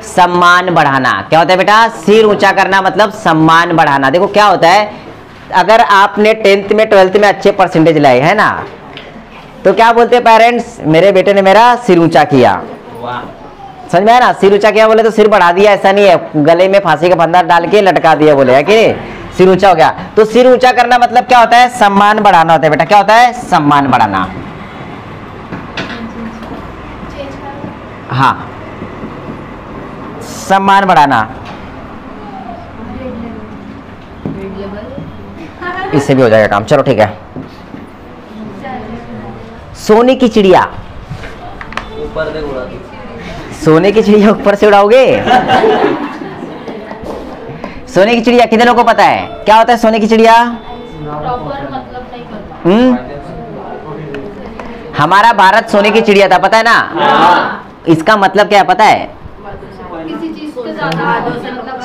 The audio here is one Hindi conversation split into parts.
सम्मान बढ़ाना। क्या होता है बेटा? सिर ऊंचा करना मतलब सम्मान बढ़ाना। देखो क्या होता है, अगर आपने 10th में 12th में अच्छे परसेंटेज लाए है ना, तो क्या बोलते हैं पेरेंट्स, मेरे बेटे ने मेरा सिर ऊंचा किया। समझ में आया ना? सिर ऊंचा किया बोले तो सिर बढ़ा दिया ऐसा नहीं है, गले में फांसी का फंदा डाल के लटका दिया बोले, है कि नहीं? सिर ऊंचा हो गया। तो सिर ऊंचा करना मतलब क्या होता है? सम्मान बढ़ाना होता है बेटा। क्या होता है? सम्मान बढ़ाना। हाँ, सम्मान बढ़ाना। इससे भी हो जाएगा काम। चलो ठीक है। सोने की चिड़िया, ऊपर से उड़ा दो। सोने की चिड़िया ऊपर से उड़ाओगे? सोने की चिड़िया कितने लोगों को पता है क्या होता है सोने की चिड़िया? हमारा भारत सोने की चिड़िया था, पता है ना? इसका मतलब क्या है पता है?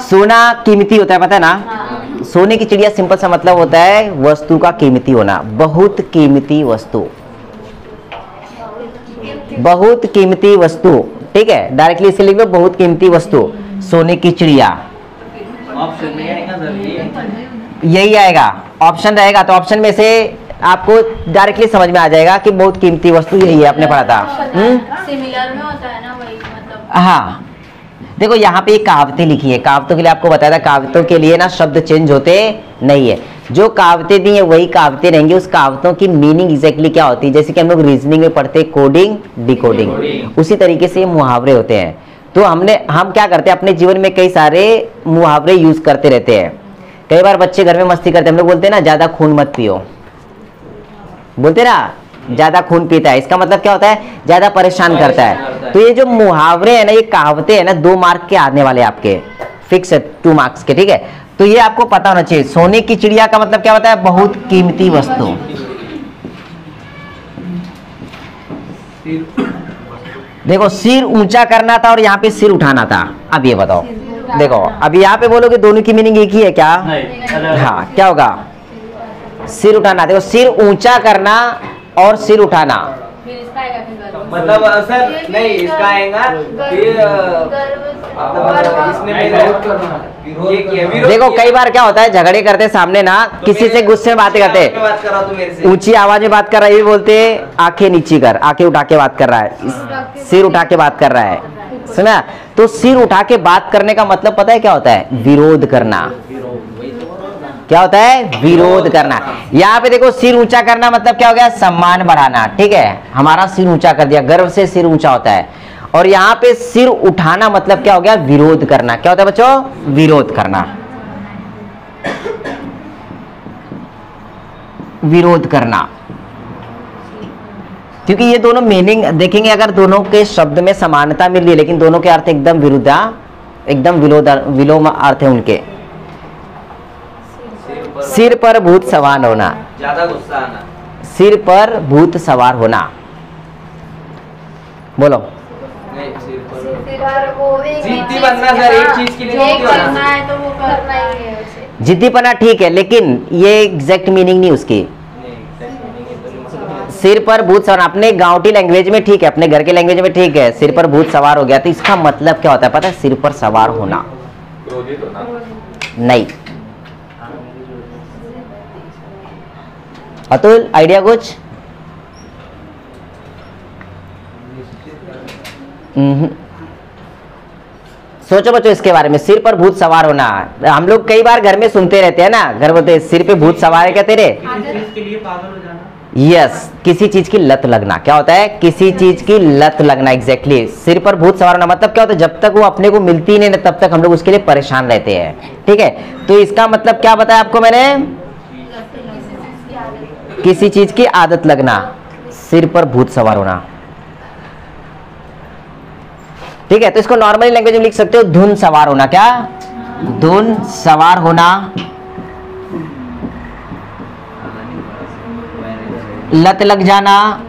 सोना कीमती होता है, पता है ना? सोने की चिड़िया सिंपल सा मतलब होता है वस्तु का कीमती होना, बहुत कीमती वस्तु, बहुत कीमती वस्तु। ठीक है, डायरेक्टली इसे लिख लो, बहुत कीमती वस्तु, सोने की चिड़िया। ऑप्शन में आएगा सर, यही आएगा, ऑप्शन रहेगा तो ऑप्शन में से आपको डायरेक्टली समझ में आ जाएगा कि बहुत कीमती वस्तु यही है, आपने पढ़ा था। सिमिलर में होता है ना वही, मतलब हाँ देखो यहाँ पे एक कहावतें लिखी है, कहावतों के लिए आपको बताया था, कहावतों के लिए ना शब्द चेंज होते नहीं है, जो कहावतें दी है वही कहावतें रहेंगी। उस कहावतों की मीनिंग एग्जैक्टली क्या होती है, जैसे कि हम लोग रीजनिंग में पढ़ते हैं कोडिंग डिकोडिंग, उसी तरीके से मुहावरे होते हैं। तो हम क्या करते हैं अपने जीवन में कई सारे मुहावरे यूज करते रहते हैं। कई बार बच्चे घर में मस्ती करते हैं, हम लोग बोलते हैं ना ज्यादा खून मत पियो, बोलते ना ज्यादा खून पीता है, इसका मतलब क्या होता है? ज्यादा परेशान करता है। तो ये जो मुहावरे हैं ना, ये कहावतें हैं ना, 2 मार्क के आने वाले आपके, फिक्स है 2 मार्क्स के। ठीक है, तो ये आपको पता होना चाहिए। सोने की चिड़िया का मतलब क्या होता है? बहुत कीमती वस्तु। देखो सिर ऊंचा करना था और यहाँ पे सिर उठाना था। अब ये बताओ, देखो अब यहाँ पे बोलोगे दोनों की मीनिंग एक ही है क्या? हाँ, क्या होगा? सिर उठाना। देखो सिर ऊंचा करना और सिर उठाना, मतलब सर नहीं इसका आएगा फिर देखो कई बार क्या होता है, झगड़े करते सामने ना, किसी से गुस्से में बातें करते, ऊंची आवाज में बात कर रहा है, ये बोलते आंखें नीची कर, आंखें उठा के बात कर रहा है, सिर उठा के बात कर रहा है, सुना? तो सिर उठा के बात करने का मतलब पता है क्या होता है? विरोध करना। क्या होता है? विरोध करना। यहाँ पे देखो सिर ऊंचा करना मतलब क्या हो गया? सम्मान बढ़ाना। ठीक है, हमारा सिर ऊंचा कर दिया, गर्व से सिर ऊंचा होता है। और यहाँ पे सिर उठाना मतलब क्या हो गया? विरोध करना। क्या होता है बच्चों? विरोध करना, विरोध करना। क्योंकि ये दोनों मीनिंग देखेंगे, अगर दोनों के शब्द में समानता मिल रही है लेकिन दोनों के अर्थ एकदम विरुद्ध, एकदम विलोम अर्थ है उनके। सिर पर भूत सवार होना, ज्यादा गुस्सा आना, सिर पर भूत सवार होना। बोलो। नहीं सिर पर जिद्दी बनना सर, एक चीज के लिए जो करना है तो वो करना ही है उसे। जिद्दीपना ठीक है, लेकिन ये एग्जैक्ट मीनिंग नहीं उसकी। सिर पर भूत सवार अपने गांवटी लैंग्वेज में ठीक है, अपने घर के लैंग्वेज में ठीक है, सिर पर भूत सवार हो गया, तो इसका मतलब क्या होता है पता है? सिर पर सवार होना। नहीं। अतुल आइडिया कुछ? सोचो बच्चों इसके बारे में, सिर पर भूत सवार होना। हम लोग कई बार घर में सुनते रहते हैं ना, घर बोलते सिर पे भूत सवार है क्या तेरे? यस, किसी चीज की लत लगना। क्या होता है? किसी चीज की लत लगना। एग्जैक्टली, सिर पर भूत सवार होना मतलब क्या होता है? जब तक वो अपने को मिलती ही नहीं तब तक हम लोग उसके लिए परेशान रहते हैं। ठीक है, तो इसका मतलब क्या बताया आपको मैंने? किसी चीज की आदत लगना, सिर पर भूत सवार होना। ठीक है, तो इसको नॉर्मली लैंग्वेज में लिख सकते हो, धुन सवार होना। क्या? धुन सवार होना, लत लग जाना,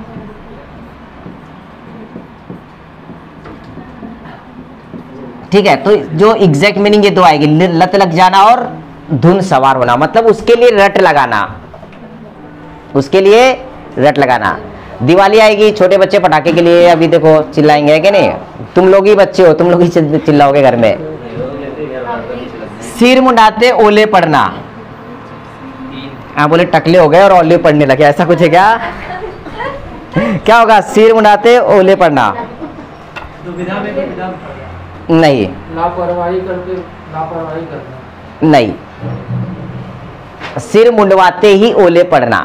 ठीक है। तो जो एग्जैक्ट मीनिंग ये दो आएगी, लत लग जाना और धुन सवार होना, मतलब उसके लिए रट लगाना, उसके लिए रट लगाना। दिवाली आएगी, छोटे बच्चे पटाखे के लिए अभी देखो चिल्लाएंगे, है कि नहीं? तुम लोग ही बच्चे हो, तुम लोग ही चिल्लाओगे घर में। सिर मुंडाते ओले पड़ना। बोले टकले हो गए और ओले पड़ने लगे, ऐसा कुछ है क्या? क्या होगा? सिर मुंडाते ओले पड़ना। नहीं, लापरवाही करके लापरवाही करना। नहीं, सिर मुंडवाते ही ओले पड़ना।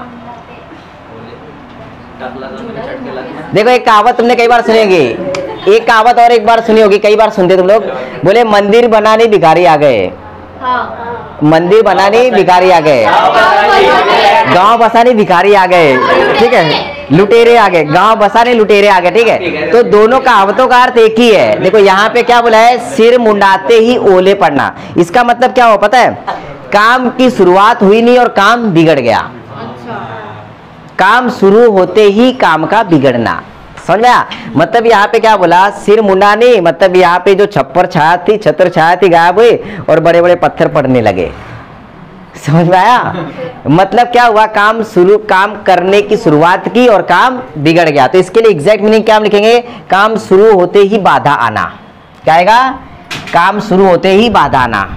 देखो एक कहावत तुमने कई बार सुनी होगी, एक कहावत और एक बार सुनी होगी, कई बार सुनते तुम लोग। बोले मंदिर बनाने भिखारी आ गए। मंदिर बनाने भिखारी आ गए, गांव बसाने भिखारी आ गए, ठीक है? लुटेरे आ गए, गांव बसाने लुटेरे आ गए, ठीक है? तो दोनों कहावतों का अर्थ एक ही है। देखो यहाँ पे क्या बोला है? सिर मुंडाते ही ओले पड़ना। इसका मतलब क्या हो पता है? काम की शुरुआत हुई नहीं और काम बिगड़ गया। काम शुरू होते ही काम का बिगड़ना, समझ में आया? मतलब यहाँ पे क्या बोला? सिर मुंडा नहीं, मतलब यहाँ पे जो छप्पर छाया थी, छत्र छाया थी, गायब हुई और बड़े बड़े पत्थर पड़ने लगे। समझ में आया? मतलब क्या हुआ? काम करने की शुरुआत की और काम बिगड़ गया। तो इसके लिए एग्जैक्ट मीनिंग क्या हम लिखेंगे? काम शुरू होते ही बाधा आना। क्या आएगा? काम शुरू होते ही बाधा आना।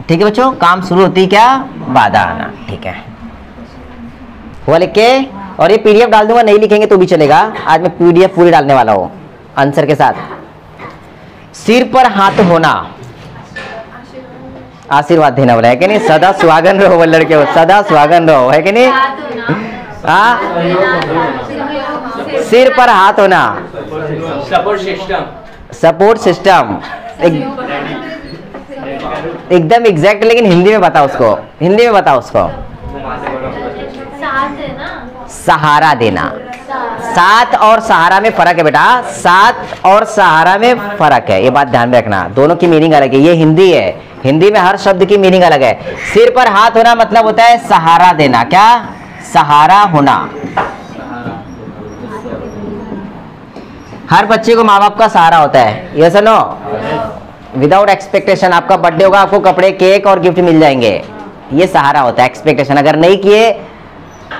ठीक है बच्चों, काम शुरू होती है क्या? बाधा आना, ठीक है? वो लिख के, और ये पीडीएफ डाल दूंगा, नहीं लिखेंगे तो भी चलेगा। आज मैं पीडीएफ पूरी डालने वाला हूँ आंसर के साथ। सिर पर हाथ होना, आशीर्वाद देना बोला है कि नहीं? सदा सुहागन रहो, वो लड़के हो, सदा सुहागन रहो, है कि नहीं? हाँ, सिर पर हाथ होना, सपोर्ट सिस्टम। सपोर्ट सिस्टम, एकदम एग्जैक्ट, लेकिन हिंदी में बताओ उसको, हिंदी में बताओ उसको। सहारा देना। साथ और सहारा में फर्क है बेटा, साथ और सहारा में फर्क है, ये बात ध्यान में रखना। दोनों की मीनिंग अलग है, ये हिंदी है, हिंदी में हर शब्द की मीनिंग अलग है। सिर पर हाथ होना मतलब होता है सहारा देना। क्या? सहारा होना। हर बच्चे को माँ बाप का सहारा होता है, यस और नो? Without expectation. आपका बर्थडे होगा, आपको कपड़े, केक और गिफ्ट मिल जाएंगे, ये सहारा होता है। एक्सपेक्टेशन अगर नहीं किए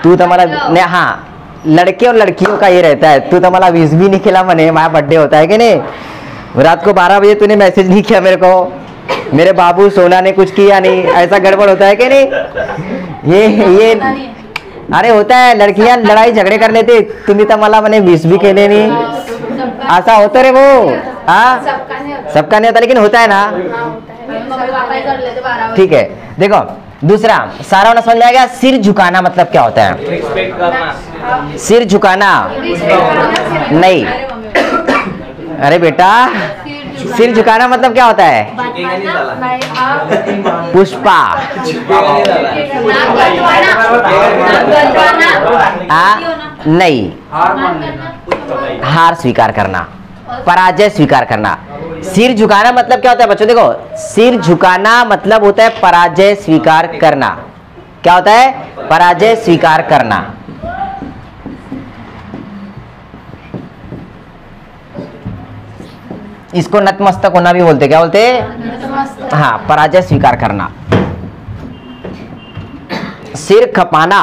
तू तुम्हारा, हाँ, लड़के और लड़कियों का ये रहता है, तू तुम्हारा विश भी नहीं खिला, मने हमारा बर्थडे होता है कि नहीं? रात को 12 बजे तूने मैसेज नहीं किया मेरे को, मेरे बाबू सोना ने कुछ किया नहीं, ऐसा गड़बड़ होता है कि नहीं? ये अरे होता है, लड़कियां लड़ाई झगड़े कर लेते, तुम्ही तो मला मने विश भी केले नहीं, ऐसा होता रे वो। हाँ, सबका नहीं होता, लेकिन होता है ना? ठीक है, देखो दूसरा सारा होना समझ में आ गया। सिर झुकाना मतलब क्या होता है? रिस्पेक्ट करना। सिर झुकाना नहीं, अरे बेटा, सिर झुकाना मतलब क्या होता है? झुकेगा नहीं साला। पुष्पा, नहीं, हार स्वीकार करना, पराजय स्वीकार करना। सिर झुकाना मतलब क्या होता है बच्चों? देखो, सिर झुकाना मतलब होता है पराजय स्वीकार करना। क्या होता है? पराजय स्वीकार करना। इसको नतमस्तक होना भी बोलते, क्या बोलते? हाँ, पराजय स्वीकार करना। सिर खपाना,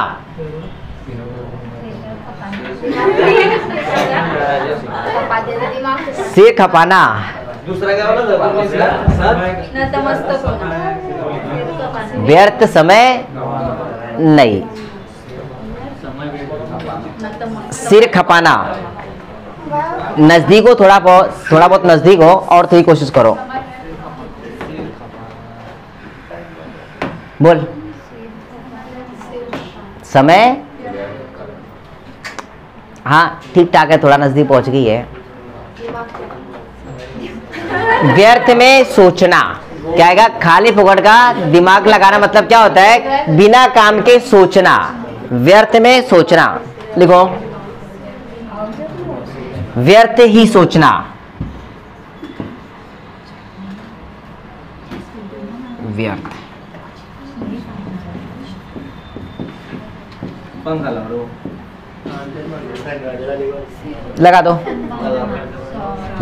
सिर खपाना, दूसरा क्या बोला? व्यर्थ समय नहीं। सिर खपाना, नजदीक हो, थोड़ा बहुत नजदीक हो, और थोड़ी कोशिश करो, बोल। समय, हाँ ठीक ठाक है, थोड़ा नजदीक पहुंच गई है। व्यर्थ में सोचना, क्या आएगा? खाली फुकट का दिमाग लगाना मतलब क्या होता है? बिना काम के सोचना, व्यर्थ में सोचना। लिखो, व्यर्थ ही सोचना। व्यर्थ, पंखा लगा लगा दो।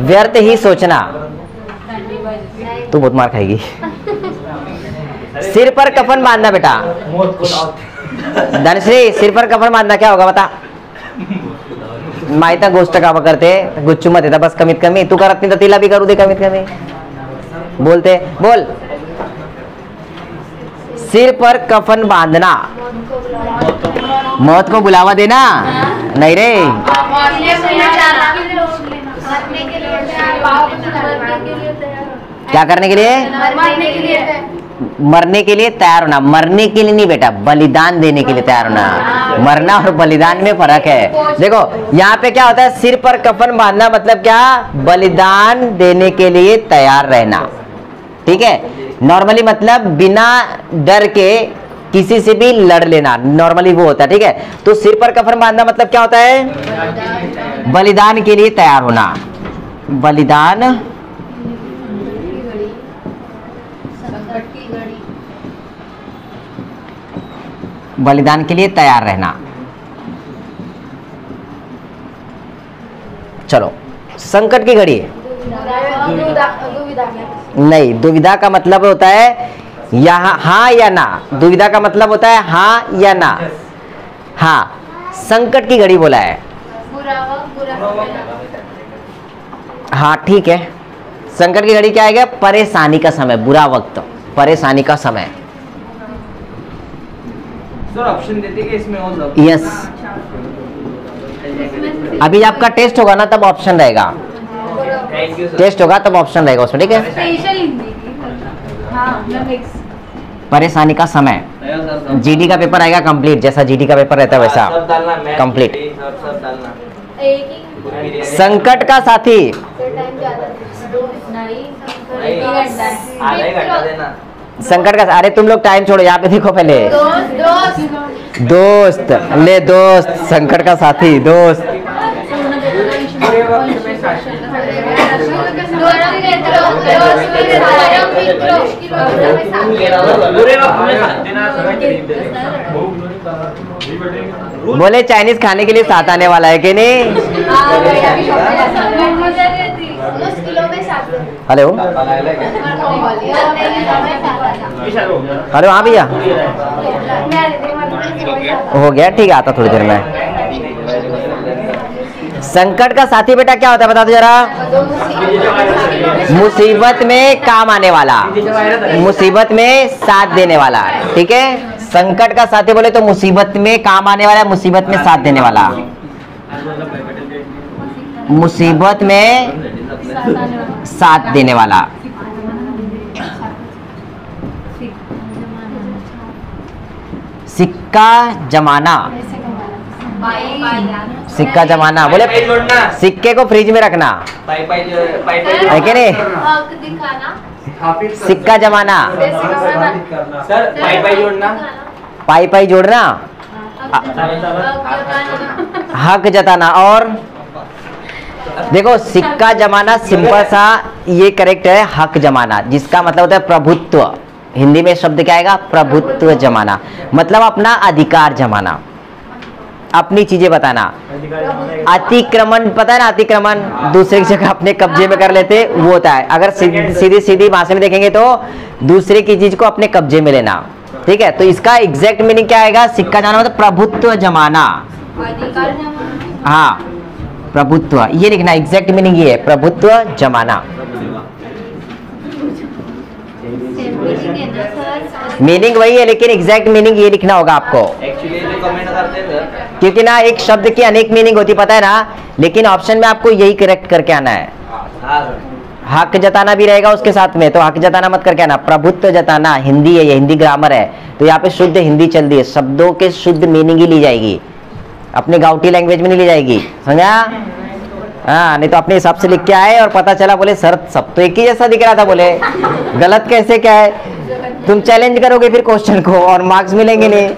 व्यर्थ ही सोचना, तू बहुत मार खाएगी। सिर पर कफन बांधना बेटा, धनश्री सिर पर कफन बांधना क्या होगा बता। माहिती गोष्ट का करते गुच्चू मत येता बस कमीत कमी तू करत नाही तर तिला बी करू दे कमीत कमी। बोलते बोल, सिर पर कफन बांधना, मौत को बुलावा देना नहीं रे। क्या करने के लिए? मरने के लिए तैयार होना। मरने के लिए नहीं बेटा, बलिदान देने के लिए तैयार होना। मरना और बलिदान में फर्क है। देखो यहाँ पे क्या होता है, सिर पर कफन बांधना मतलब क्या, बलिदान देने के लिए तैयार रहना। ठीक है, नॉर्मली मतलब बिना डर के किसी से भी लड़ लेना, नॉर्मली वो होता है। ठीक है, तो सिर पर कफन बांधना मतलब क्या होता है, बलिदान के लिए तैयार होना। बलिदान बलिदान के लिए तैयार रहना। चलो, संकट की घड़ी नहीं, दुविधा का मतलब होता है यहाँ हाँ या ना। दुविधा का मतलब होता है हाँ या ना। हाँ, संकट की घड़ी बोला है। हाँ ठीक है, संकट की घड़ी क्या आएगा, परेशानी का समय, बुरा वक्त, परेशानी का समय। सर ऑप्शन देते कि इसमें हो सब? यस, अभी आपका टेस्ट होगा ना तब ऑप्शन रहेगा। Thank you sir. टेस्ट होगा तब ऑप्शन रहेगा उसमें। ठीक है, स्पेशल हिंदी की। हाँ, मैं मिक्स। परेशानी का समय। जीडी का पेपर आएगा कंप्लीट, जैसा जीडी का पेपर रहता है वैसा सब डालना, मैथ, कंप्लीट। सब डालना। एक ही संकट का साथी, टाइम ज्यादा नहीं, नहीं, आधा ही घंटा देना। संकट का, अरे तुम लोग टाइम छोड़ो, यहाँ पे देखो पहले। दोस्त दोस्त, ले दोस्त, संकट का साथी दोस्त। पूरे वक्त में साथी। पूरे वक्त में साथ देना। बोले चाइनीज खाने के लिए साथ आने वाला है कि नहीं? हेलो हेलो, हाँ भैया हो गया, ठीक है, आता थोड़ी देर में। संकट का साथी बेटा क्या होता है बता दो जरा। मुसीबत में काम आने वाला, मुसीबत में साथ देने वाला। ठीक है, संकट का साथी बोले तो मुसीबत में काम आने वाला, मुसीबत में साथ देने वाला। मुसीबत में साथ देने वाला। सिक्का जमाना, सिक्का जमाना बोले पाई जोड़ना। सिक्के को फ्रिज में रखना पाई पाई है कि नहीं? हक दिखाना, सिक्का जमाना, सर पाई पाई जोड़ना। पाई पाई जोड़ना, हक जताना। और देखो सिक्का जमाना सिंपल सा ये करेक्ट है, हक जमाना जिसका मतलब होता है प्रभुत्व। हिंदी में शब्द क्या आएगा, प्रभुत्व जमाना, मतलब अपना अधिकार जमाना, अपनी चीजें बताना। अतिक्रमण पता है ना, अतिक्रमण दूसरे की जगह अपने कब्जे में कर लेते, वो होता है। अगर सीधी सीधी भाषा में देखेंगे तो दूसरे की चीज को अपने कब्जे में लेना। ठीक है, तो इसका एग्जैक्ट मीनिंग क्या आएगा, सिक्का जमाना मतलब प्रभुत्व जमाना। हाँ, प्रभुत्व, ये लिखना, एग्जैक्ट मीनिंग ये है, प्रभुत्व जमाना। मीनिंग वही है लेकिन एग्जैक्ट मीनिंग ये लिखना होगा आपको। एक्चुअली जो कमेंट करते हैं सर, क्योंकि ना एक शब्द की अनेक मीनिंग होती पता है ना, लेकिन ऑप्शन में आपको यही करेक्ट करके आना है। हाँ सर। हक जताना भी रहेगा उसके साथ में, तो हक जताना मत करके आना। प्रभुत्व जताना हिंदी है, ये हिंदी ग्रामर है, तो यहाँ पे शुद्ध हिंदी चल रही है, शब्दों के शुद्ध मीनिंग ही ली जाएगी, अपने गाउटी लैंग्वेज में नहीं ली जाएगी, समझा? हाँ, नहीं तो अपने हिसाब से लिख के आए और पता चला बोले सर सब तो एक ही जैसा दिख रहा था, बोले गलत कैसे क्या है। तुम चैलेंज करोगे फिर क्वेश्चन को और मार्क्स मिलेंगे नहीं।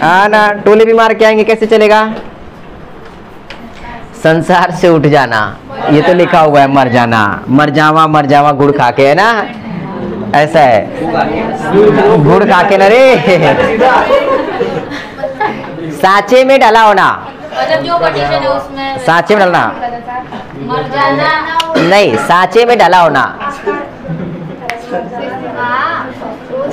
हाँ ना, टोले भी मार के आएंगे, कैसे चलेगा। संसार से उठ जाना, ये तो लिखा हुआ है, मर जाना, मर जावा गुड़ खा के, है ना, ऐसा है, गुड़ खा के ना रे। सांचे में डाला होना, मतलब जो कंडीशन है उसमें सांचे में डालना मर जाना नहीं, सांचे में डाला होना।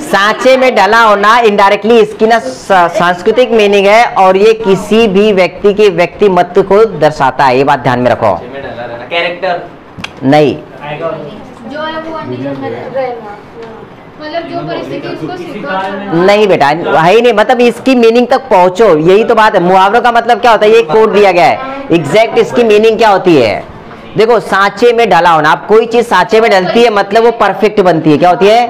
सांचे में डला होना इनडायरेक्टली इसकी ना सांस्कृतिक मीनिंग है और ये किसी भी व्यक्ति के व्यक्तिमत्व को दर्शाता है, ये बात ध्यान में रखो। कैरेक्टर नहीं, जो है वो कंडीशन में रहना, मतलब जो परिस्थिति उसको स्वीकार नहीं बेटा, है ही नहीं। मतलब इसकी मीनिंग तक पहुंचो, यही तो बात है। मुहावरों का मतलब क्या होता है, ये कोड दिया गया है, एग्जैक्ट इसकी मीनिंग क्या होती है। देखो, सांचे में डला होना, आप कोई चीज सांचे में डलती है मतलब वो परफेक्ट बनती है। क्या होती है?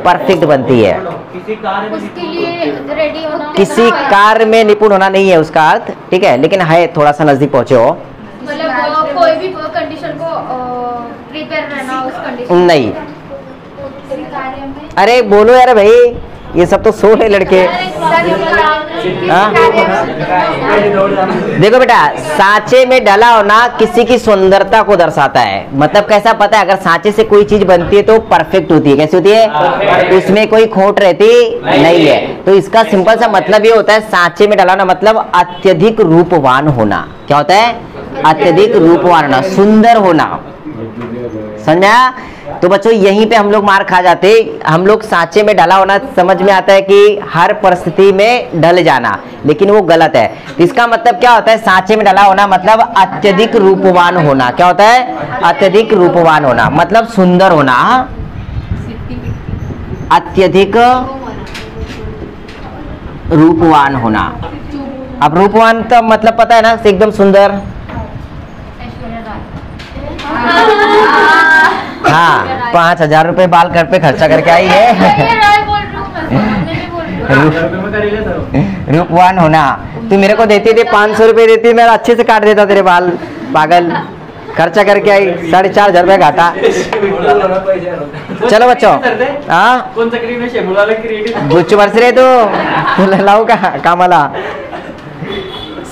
परफेक्ट बनती है। उसके लिए रेडी होना, किसी कार्य में निपुण होना नहीं है उसका अर्थ, ठीक है, लेकिन है थोड़ा सा नजदीक पहुंचे हो। मतलब कोई भी कंडीशन को प्रिपेयर रहना उस कंडीशन नहीं, कार्य में। अरे बोलो यार भाई, ये सब तो सो है लड़के। हाँ? देखो बेटा, सांचे में डला होना किसी की सुंदरता को दर्शाता है। मतलब कैसा पता है, अगर सांचे से कोई चीज बनती है तो परफेक्ट होती है। कैसी होती है? उसमें कोई खोट रहती नहीं है। तो इसका सिंपल सा मतलब ये होता है, सांचे में डला होना मतलब अत्यधिक रूपवान होना। क्या होता है? अत्यधिक रूपवान होना, सुंदर होना। समझा? तो बच्चों यहीं पे हम लोग मार खा जाते। हम लोग सांचे में डला होना समझ में आता है कि हर परिस्थिति में ढल जाना, लेकिन वो गलत है। इसका मतलब क्या होता है, सांचे में डला होना मतलब अत्यधिक रूपवान होना। क्या होता है? अत्यधिक रूपवान होना मतलब सुंदर होना, अत्यधिक रूपवान होना। अब रूपवान का मतलब पता है ना, एकदम सुंदर। हाँ, 5,000 रुपए बाल कर पे खर्चा करके आई है। रूपवान होना, तू मेरे को देती थी 500 रुपए देती, मैं अच्छे से काट देता तेरे बाल। पागल, खर्चा करके आई, 4,500 रुपए घाटा। चलो बच्चों, हाँ गुच्छ बरस रहे तो लाऊ का कामाला।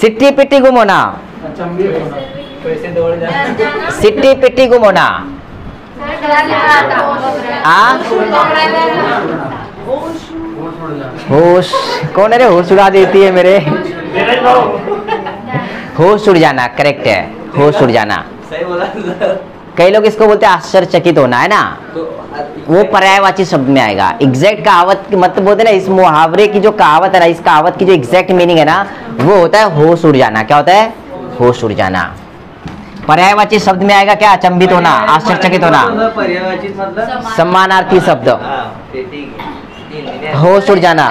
सिट्टी पिट्टी गुम होना, सिट्टी पिट्टी गुम होना। होश कौन है रे? होश उड़ा देती है मेरे। होश उड़ जाना करेक्ट है, होश उड़ जाना। सही बोला सर। कई लोग इसको बोलते हैं आश्चर्यचकित होना, है ना, वो पर्यायवाची शब्द में आएगा। एग्जैक्ट कहावत मतलब बोलते हैं ना, इस मुहावरे की जो कहावत है ना, इस कहावत की जो एग्जैक्ट मीनिंग है ना, वो होता है होश उड़ जाना। क्या होता है? होश उड़ जाना। पर्यायवाची शब्द में आएगा क्या? अचंभित होना, आश्चर्यचकित होना। पर्यायवाची मतलब सम्मानार्थी शब्द, ठीक है। होश उड़ जाना।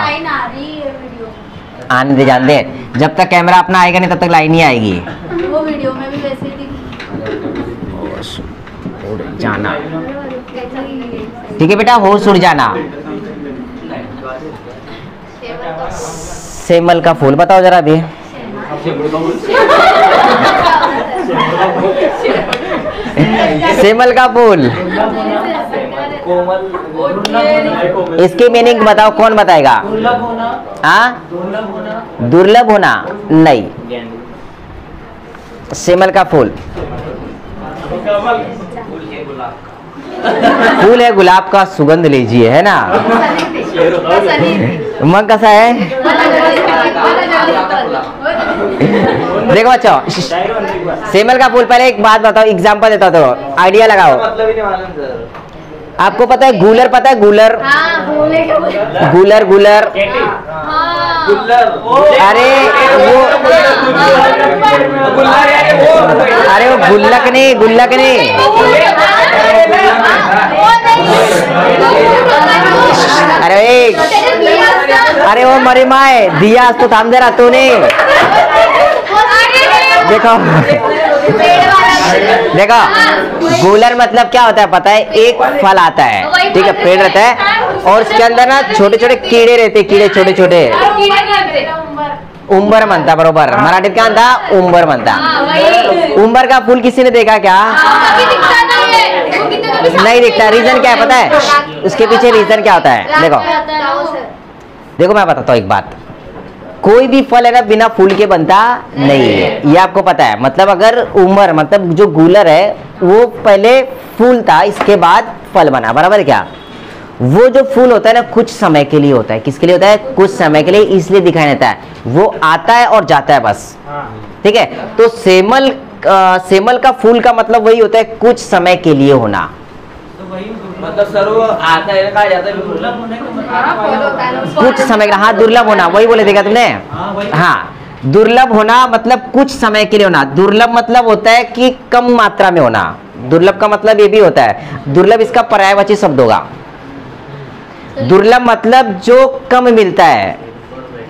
आने दे, जान दे, जब तक कैमरा अपना आएगा नहीं तब तक लाइन नहीं आएगी। वो वीडियो में भी वैसे ही होश उड़ जाना, ठीक है बेटा, होश उड़ जाना। सेमल का फूल बताओ जरा अभी। सेमल का फूल, इसकी मीनिंग बताओ, कौन बताएगा? हाँ, दुर्लभ होना नहीं। सेमल का फूल फूल है, गुलाब का सुगंध लीजिए, है ना। मन कैसा है? देखो बच्चों, सेमल का फूल, पहले एक बात बताओ, एग्जांपल देता तो आइडिया लगाओ। मतलब ही नहीं मालूम सर। आपको पता है गूलर? पता है गूलर? गूलर, गूलर। अरे वो गुल्लक नहीं, गुल्लक नहीं। अरे वो मरी माए दिया तो थाम दे रहा तूने। देखो देखो, गूलर मतलब क्या होता है पता है? एक फल आता है, ठीक है, पेड़ रहता है और उसके अंदर ना छोटे छोटे कीड़े रहते, कीड़े छोटे छोटे। उम्बर बनता, बरोबर, मराठीत क्या म्हणता? उंबर बनता। उंबर का फूल किसी ने देखा क्या? नहीं दिखता। रीजन क्या है पता है? उसके पीछे रीजन क्या होता है? देखो देखो, मैं बताता हूँ एक बात। कोई भी फल है ना बिना फूल के बनता नहीं है, ये आपको पता है। मतलब अगर उमर मतलब जो गूलर है वो पहले फूल था, इसके बाद फल बना, बराबर है क्या? वो जो फूल होता है ना कुछ समय के लिए होता है। किसके लिए होता है? कुछ समय के लिए, इसलिए दिखाई देता है। वो आता है और जाता है बस, ठीक है। तो सेमल का फूल का मतलब वही होता है कुछ समय के लिए होना। तो वही मतलब सर वो आता है कहा जाता है बिल्कुल। हाँ, follow होता है ना उसको। कुछ समय के लिए, हाँ दुर्लभ होना, वही बोले देगा तुमने। हाँ, दुर्लभ होना मतलब कुछ समय के लिए होना। दुर्लभ मतलब होता है कि कम मात्रा में होना। दुर्लभ का मतलब ये भी होता है, दुर्लभ इसका पर्यायवाची शब्द होगा। दुर्लभ मतलब जो कम मिलता है,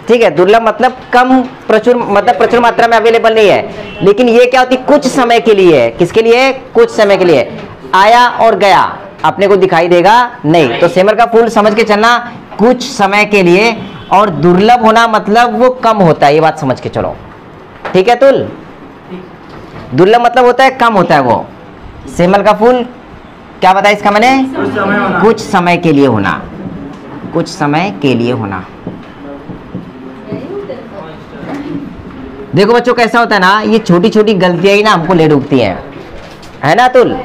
ठीक है। दुर्लभ मतलब कम, प्रचुर मतलब प्रचुर मात्रा में अवेलेबल नहीं है। लेकिन ये क्या होती है, कुछ समय के लिए है। किसके लिए? कुछ समय के लिए। आया और गया, अपने को दिखाई देगा नहीं। तो सेमर का फूल समझ के चलना, कुछ समय के लिए। और दुर्लभ होना मतलब वो कम होता है, ये बात समझ के चलो, ठीक है। तुल, दुर्लभ मतलब होता है कम होता है वो। सेमल का फूल क्या बताया इसका मैंने? कुछ समय के लिए होना, कुछ समय के लिए होना। देखो बच्चों कैसा होता है ना, ये छोटी छोटी गलतियां ही ना हमको ले डूबती हैं, है ना तुल?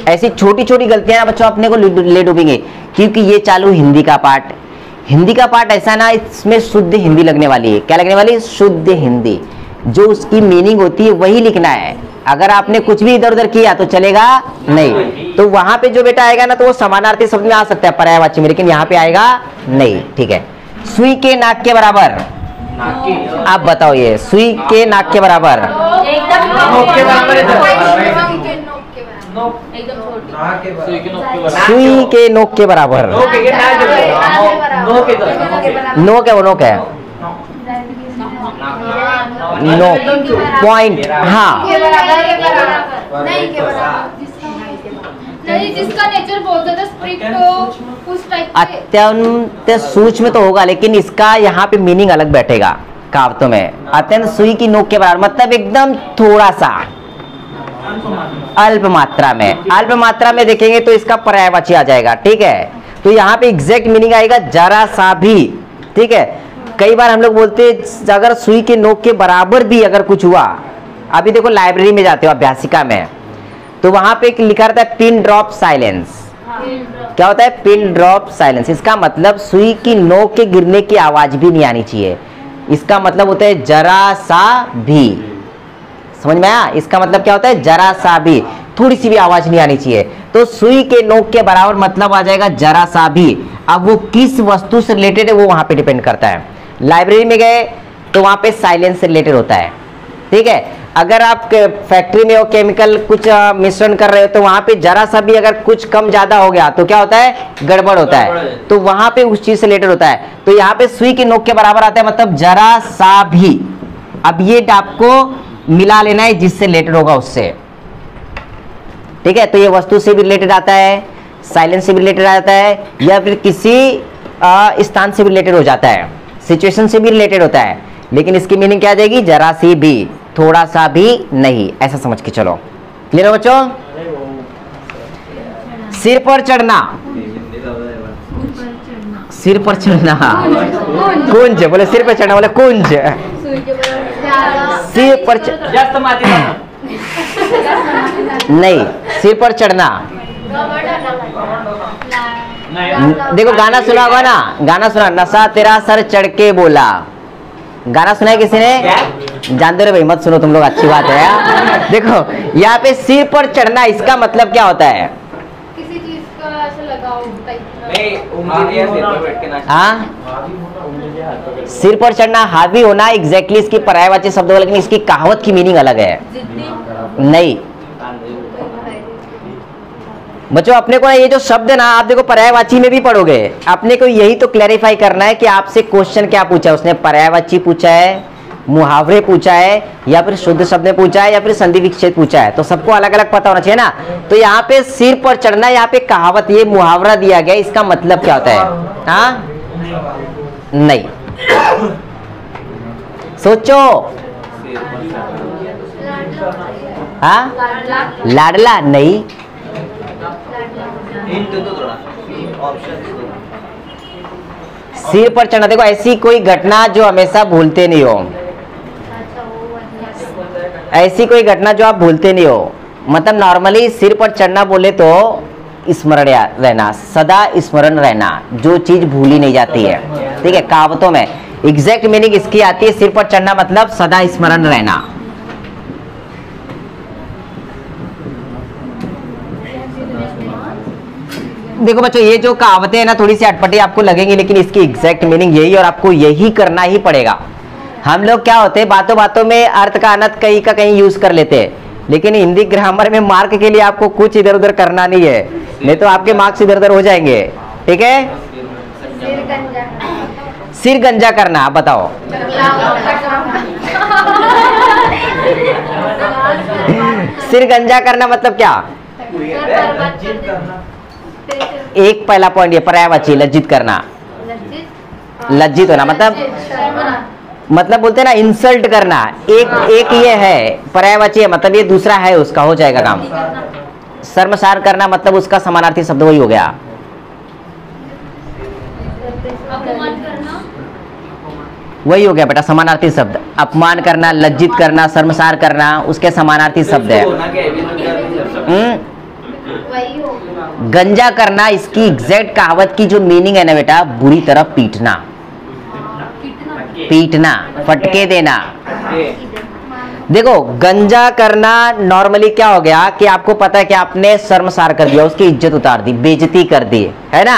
ऐसी छोटी छोटी गलतियां ना बच्चों अपने को ले डूबेंगे। क्योंकि ये चालू हिंदी का पार्ट, हिंदी का पार्ट ऐसा ना, इसमें शुद्ध हिंदी लगने वाली है। क्या लगने वाली है? शुद्ध हिंदी। जो उसकी मीनिंग होती है वही लिखना है। अगर आपने कुछ भी इधर उधर किया तो चलेगा नहीं। तो वहां पे जो बेटा आएगा ना, तो वो समानार्थी शब्द में आ सकता है पर्यायवाची में, लेकिन यहाँ पे आएगा नहीं, ठीक है। सुई के नाक के बराबर, आप बताओ ये सुई के नाक के बराबर। एकदम नोक के बराबर है। एकदम छोटी। सुई के नोक के बराबर। नोक के नाक के बराबर। नोक के तो नोक है, वो नोक है, नोक पॉइंट, हाँ। नहीं के बराबर, नहीं जिसका नेचर बहुत ज्यादा स्ट्रिक्ट हो उस टाइप के। अत्यंत सूक्ष्म तो होगा, लेकिन इसका यहाँ पे मीनिंग अलग बैठेगा कहावतों में। अत्यंत सुई की नोक के बराबर मतलब एकदम थोड़ा सा, अल्प मात्रा में। अल्प मात्रा में देखेंगे तो इसका पर्यायवाची आ जाएगा, ठीक है। तो यहाँ पे एग्जैक्ट मीनिंग आएगा जरा सा भी, ठीक है। कई बार हम लोग बोलते हैं अगर सुई के नोक के बराबर भी अगर कुछ हुआ, अभी देखो लाइब्रेरी में जाते हो अभ्यासिका में, तो वहां पे लिखा रहता है पिन ड्रॉप साइलेंस। क्या होता है? Pin drop silence. इसका मतलब सुई की नोक के गिरने की आवाज भी नहीं आनी चाहिए। इसका मतलब होता है जरा सा भी। समझ में आया? इसका मतलब क्या होता है? जरा सा भी, थोड़ी सी भी आवाज नहीं आनी चाहिए। तो सुई के नोक के बराबर मतलब आ जाएगा जरा सा भी। अब वो किस वस्तु से रिलेटेड है वो वहां पे डिपेंड करता है। लाइब्रेरी में गए तो वहां पे साइलेंस से रिलेटेड होता है, ठीक है। अगर आप फैक्ट्री में हो, केमिकल कुछ मिश्रण कर रहे हो, तो वहां पे जरा सा भी अगर कुछ कम ज्यादा हो गया तो क्या होता है? गड़बड़ होता है। तो वहां पे उस चीज से रिलेटेड होता है। तो यहाँ पे सुई के नोक के बराबर आता है, मतलब जरा सा भी। अब ये आपको मिला लेना है जिससे रिलेटेड होगा उससे, ठीक है। तो ये वस्तु से भी रिलेटेड आता है, साइलेंस से भी रिलेटेड आता है, या फिर किसी स्थान से भी रिलेटेड हो जाता है, सिचुएशन से भी रिलेटेड होता है। लेकिन इसकी मीनिंग क्या आ जाएगी? जरा सी भी, थोड़ा सा भी नहीं, ऐसा समझ के चलो। क्लियर हो बच्चों? सिर पर चढ़ना, सिर पर चढ़ना, कुंज बोले, सिर पर चढ़ना बोले कुंज। सिर पर जास्त माती नहीं, सिर पर चढ़ना। देखो गाना सुना होगा ना, गाना सुना, नशा तेरा सर चढ़ के बोला। गाना सुना है किसी ने? जानते हो भाई, मत सुनो तुम लोग, अच्छी बात है यार। देखो यहाँ पे सिर पर चढ़ना, इसका मतलब क्या होता है? किसी चीज का ऐसा लगाओ टाइप का। नहीं, उंगली या सिर पे बैठ के नाचना। हाँ, सिर पर चढ़ना, हावी होना, एग्जैक्टली इसकी पर्यायवाची शब्द है, लेकिन इसकी कहावत की मीनिंग अलग है। नहीं बच्चों, अपने को ये जो शब्द है ना, आप देखो पर्यायवाची में भी पढ़ोगे, अपने को यही तो क्लैरिफाई करना है कि आपसे क्वेश्चन क्या पूछा है उसने। पर्यायवाची पूछा है, मुहावरे पूछा है, या फिर शुद्ध शब्द में पूछा है, या फिर संधि विच्छेद पूछा है। तो सबको अलग अलग पता होना चाहिए ना। तो यहाँ पे सिर पर चढ़ना, यहाँ पे कहावत, ये मुहावरा दिया गया, इसका मतलब क्या होता है? हाँ, नहीं, सोचो। हाँ, लाडला नहीं। हिंट तो थोड़ा ऑप्शन सिर पर चढ़ना, देखो ऐसी कोई घटना जो हमेशा भूलते नहीं हो, ऐसी कोई घटना जो आप भूलते नहीं हो। मतलब नॉर्मली सिर पर चढ़ना बोले तो स्मरण रहना, सदा स्मरण रहना, जो चीज भूली नहीं जाती है, ठीक है। कहावतों में एग्जैक्ट मीनिंग इसकी आती है, सिर पर चढ़ना मतलब सदा स्मरण रहना। देखो बच्चों, ये जो कहावतें हैं ना थोड़ी सी अटपटी आपको लगेंगी, लेकिन इसकी एग्जैक्ट मीनिंग यही है और आपको यही करना ही पड़ेगा। हम लोग क्या होते हैं, बातों बातों में अर्थ का अनर्थ कहीं का कहीं यूज कर लेते हैं, लेकिन हिंदी ग्रामर में मार्क के लिए आपको कुछ इधर उधर करना नहीं है, नहीं तो आपके मार्क्स इधर उधर हो जाएंगे। ठीक है, सिर गंजा करना, आप बताओ। सिर गंजा करना मतलब क्या? एक पहला पॉइंट ये पर्यायवाची लज्जित करना, लज्जित होना मतलब बोलते हैं ना इंसल्ट करना। एक ये है पर्यायवाची है, मतलब ये दूसरा है उसका, हो जाएगा काम। शर्मसार करना मतलब उसका समानार्थी शब्द वही हो गया। वही हो गया बेटा समानार्थी शब्द। अपमान करना, लज्जित करना, शर्मसार करना उसके समानार्थी शब्द है। गंजा करना, इसकी एग्जैक्ट कहावत की जो मीनिंग है ना बेटा, बुरी तरह पीटना, पीटना, फटके देना। देखो गंजा करना नॉर्मली क्या हो गया कि आपको पता है कि आपने शर्मसार कर दिया, उसकी इज्जत उतार दी, बेइज्जती कर दी, है ना।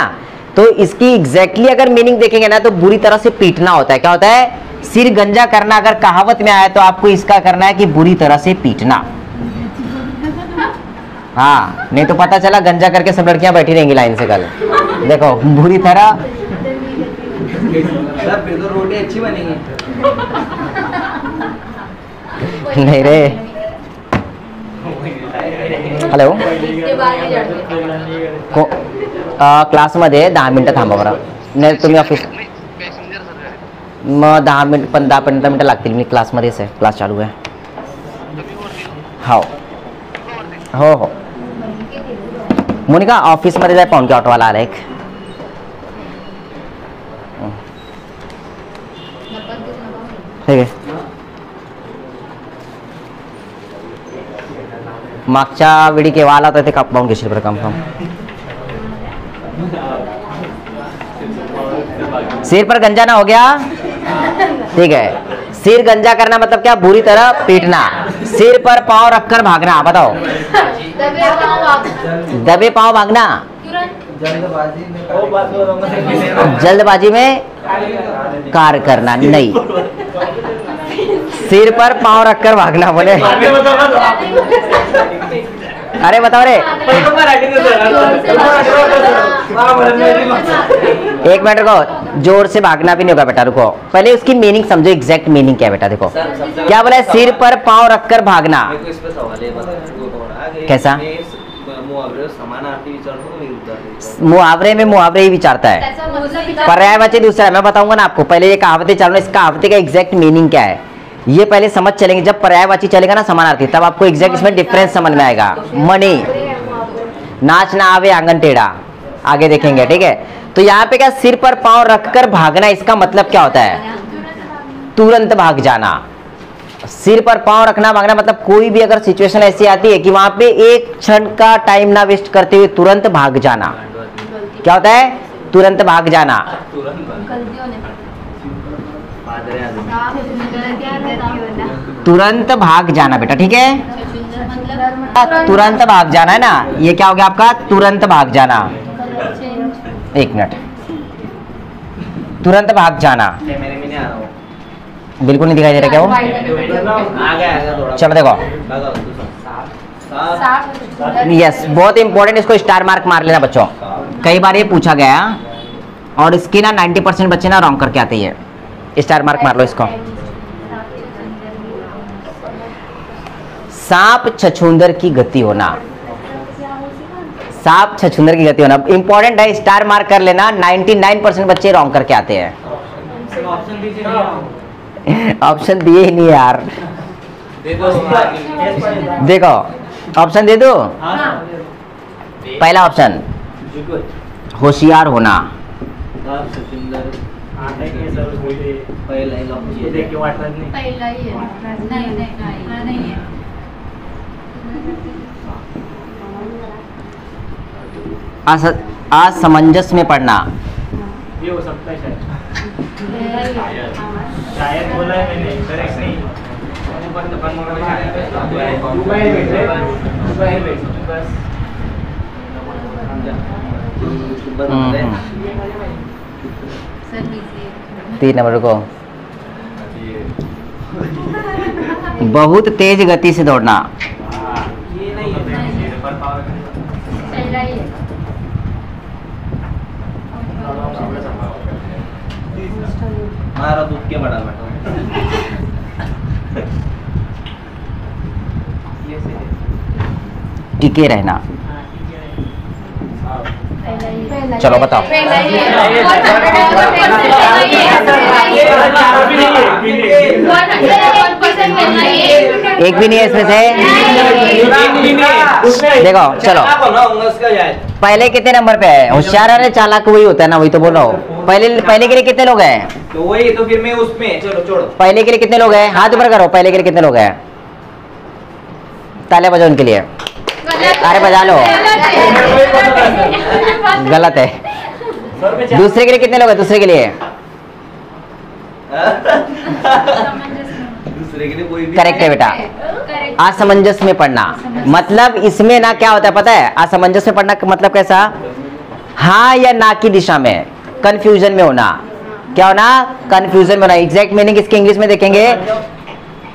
तो इसकी एग्जैक्टली अगर मीनिंग देखेंगे ना तो बुरी तरह से पीटना होता है। क्या होता है? सिर गंजा करना। अगर कहावत में आया तो आपको इसका करना है कि बुरी तरह से पीटना। हाँ, नहीं तो पता चला गंजा करके सब लड़कियां बैठी रहेंगी लाइन से कल। देखो बुरी तरह। फिर तो रोटी अच्छी बनेगी। नहीं रे। हॅलो, क्लासमध्ये 10 मिनिटं थांबा बरं. नाही तुम्ही ऑफिस मग 10 मिनिट 15 मिनिटं लागतील. मी क्लासमध्येच आहे, क्लास चालू आहे. हो हो हो. मोनिका ऑफिसमध्ये जाय, पाहुणकी ऑटोवाला आला एक. ठीक आहे. मागच्या वेळी केव्हा आला होता ते पाहून घेशील बरं कन्फर्म. सिर पर गंजा ना हो गया. ठीक है. सिर गंजा करना मतलब क्या? बुरी तरह पीटना. सिर पर पांव रखकर भागना. बताओ. दबे पांव भागना. जल्दबाजी में कार्य करना नहीं. सिर पर पांव रखकर भागना. बोले अरे बताओ रे. एक मिनट रुको. जोर से भागना भी नहीं होगा बेटा. रुको, पहले उसकी मीनिंग समझो. एग्जैक्ट मीनिंग क्या है बेटा? देखो क्या बोला है? सिर पर पांव रखकर भागना. कैसा? मुहावरे में मुहावरे ही विचारता है. पर्यायवाची दूसरा है. मैं बताऊंगा ना आपको. पहले ये कहावतें चालू है. इस कहावते का एग्जैक्ट मीनिंग क्या है ये पहले समझ चलेंगे. जब पर्यायवाची चलेगा ना समानार्थी, तब आपको एग्जैक्ट इसमें डिफरेंस समझ में आएगा. मणि नाच ना आवे आंगन टेढ़ा, आगे देखेंगे. ठीक है. तो यहाँ पे क्या? सिर पर पांव रखकर भागना. इसका मतलब क्या होता है? तुरंत भाग जाना. सिर पर पांव रखना, भागना मतलब कोई भी अगर सिचुएशन ऐसी आती है कि वहां पे एक क्षण का टाइम ना वेस्ट करते हुए तुरंत भाग जाना. क्या होता है? तुरंत भाग जाना. तुरंत भाग जाना बेटा. ठीक है. तुरंत भाग जाना है ना. ये क्या हो गया आपका? तुरंत भाग जाना. एक मिनट. तुरंत भाग जाना. बिल्कुल नहीं दिखाई दे रहा क्या वो? चलो देखो. यस, बहुत इंपॉर्टेंट. इसको स्टार मार्क मार लेना बच्चों. कई बार ये पूछा गया और इसकी ना 90% बच्चे ना रॉन्ग करके आते हैं. स्टार मार्क मार लो इसको. सांप छछूंदर की गति होना. सांप छछूंदर की गति होना इंपॉर्टेंट है. स्टार मार्क कर लेना. 99% बच्चे रॉन्ग करके आते हैं. ऑप्शन दिए ही नहीं यार. देखो ऑप्शन दे दो. पहला ऑप्शन होशियार होना. असमंजस में पड़ना. ये हो सकता है शायद बोला है मैंने, करेक्ट नहीं. सर लीजिए 3 नंबर को बहुत तेज गति से दौड़ना। ये नहीं है। पहला ही है। मारो दूध के बड़ा बेटा। ये से टिके रहना। पहला ही है। चलो बताओ। पहला ही है। और पहला ही है। एक भी नहीं है इसमें से। देखो चलो, पहले कितने नंबर पे है? होशियार है, चालाक वही होता है ना, वही तो बोल रहा हूँ। पहले के लिए कितने लोग हैं? तो वही तो फिर मैं उसमें चलो छोड़ो। पहले के लिए कितने लोग हैं? हाथ ऊपर करो। पहले के लिए कितने लोग हैं? तालियां बजाओ उनके लिए। अरे बजा लो। गलत है। दूसरे के लिए कितने लोग हैं? दूसरे के लिए दूसरे के लिए कोई भी करेक्ट है बेटा। असमंजस में पढ़ना मतलब इसमें ना क्या होता है पता है? असमंजस में पढ़ना का मतलब कैसा? हाँ या ना की दिशा में कंफ्यूजन में होना। क्या होना? कंफ्यूजन में होना। एग्जैक्ट मीनिंग इसके इंग्लिश में देखेंगे।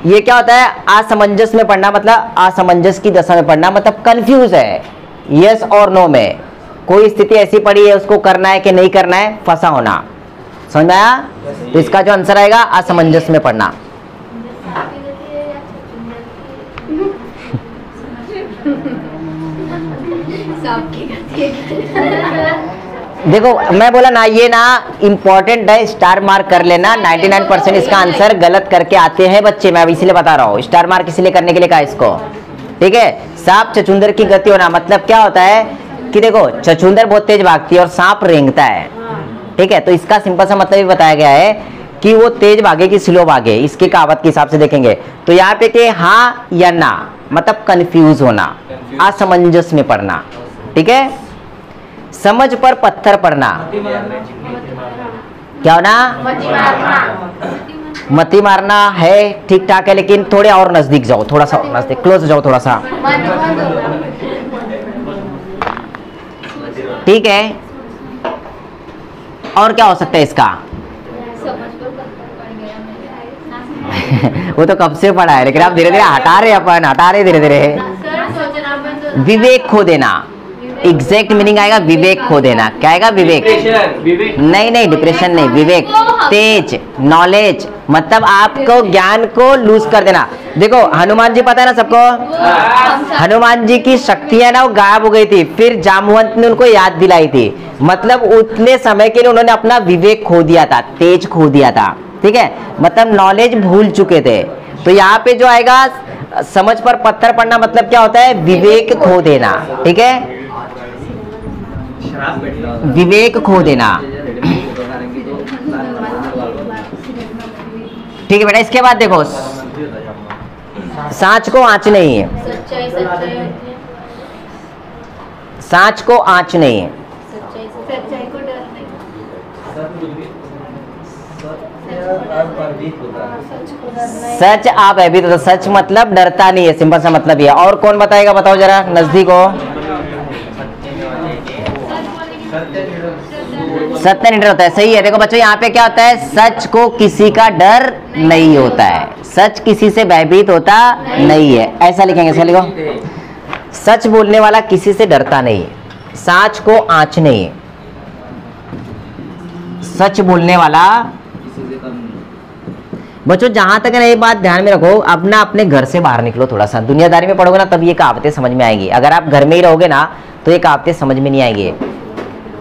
ये क्या होता है? असमंजस में पढ़ना मतलब असमंजस की दशा में पढ़ना मतलब कंफ्यूज है, यस और नो में। कोई स्थिति ऐसी पड़ी है, उसको करना है कि नहीं करना है, फंसा होना। समझ में आया? तो इसका जो आंसर आएगा असमंजस में पढ़ना। देखो मैं बोला ना, ये ना इंपॉर्टेंट है, स्टार मार्क कर लेना। 99% इसका आंसर गलत करके आते हैं बच्चे, मैं अब इसीलिए बता रहा हूँ। स्टार मार्क इसलिए करने के लिए कहा इसको, ठीक है। सांप चचुंदर की गति होना मतलब क्या होता है कि देखो चचुंदर बहुत तेज भागती है और सांप रेंगता है, ठीक है। तो इसका सिंपल सा मतलब ये बताया गया है कि वो तेज भागे कि स्लो भागे, इसके कहावत के हिसाब से देखेंगे। तो यहाँ पे के हाँ या ना मतलब कंफ्यूज होना, असमंजस में पढ़ना, ठीक है। समझ पर पत्थर पड़ना क्या होना? मती मारना है, ठीक ठाक है, लेकिन थोड़े और नजदीक जाओ, थोड़ा सा नजदीक, क्लोज जाओ थोड़ा सा, ठीक है। और क्या हो सकता है इसका? वो तो कब से पढ़ा है, लेकिन आप धीरे धीरे हटा रहे, अपन हटा रहे धीरे धीरे। विवेक खो देना, एग्जैक्ट मीनिंग आएगा विवेक खो देना। क्या आएगा? विवेक। नहीं डिप्रेशन नहीं, विवेक, तेज, नॉलेज मतलब आपको ज्ञान को लूज कर देना। देखो हनुमान जी पता है ना सबको, हनुमान जी की शक्तियां ना वो गायब हो गई थी, फिर जामवंत ने उनको याद दिलाई थी। मतलब उतने समय के लिए उन्होंने अपना विवेक खो दिया था, तेज खो दिया था, ठीक है। मतलब नॉलेज भूल चुके थे। तो यहाँ पे जो आएगा समझ पर पत्थर पड़ना मतलब क्या होता है? विवेक खो देना, ठीक है। विवेक खो देना, ठीक है बेटा। इसके बाद देखो सांच को आंच नहीं है, सच्चाई होती है। सांच को आंच नहीं है, सच्चाई को डर नहीं। सच आप अभी तो सच मतलब डरता नहीं है, सिंपल सा मतलब ये। और कौन बताएगा? बताओ जरा, नजदीक हो। सत्य निडर होता है, सही है। देखो बच्चों यहाँ पे क्या होता है? सच को किसी का डर नहीं होता है, सच किसी से भयभीत होता नहीं है, ऐसा लिखेंगे। ऐसा लिखो, सच बोलने वाला किसी से डरता नहीं, सांच को आंच नहीं, सच बोलने वाला। बच्चों जहां तक ना ये बात ध्यान में रखो, अपना अपने घर से बाहर निकलो थोड़ा सा, दुनियादारी में पढ़ोगे ना तब ये कहावतें समझ में आएगी। अगर आप घर में ही रहोगे ना तो ये कहावतें समझ में नहीं आएगी।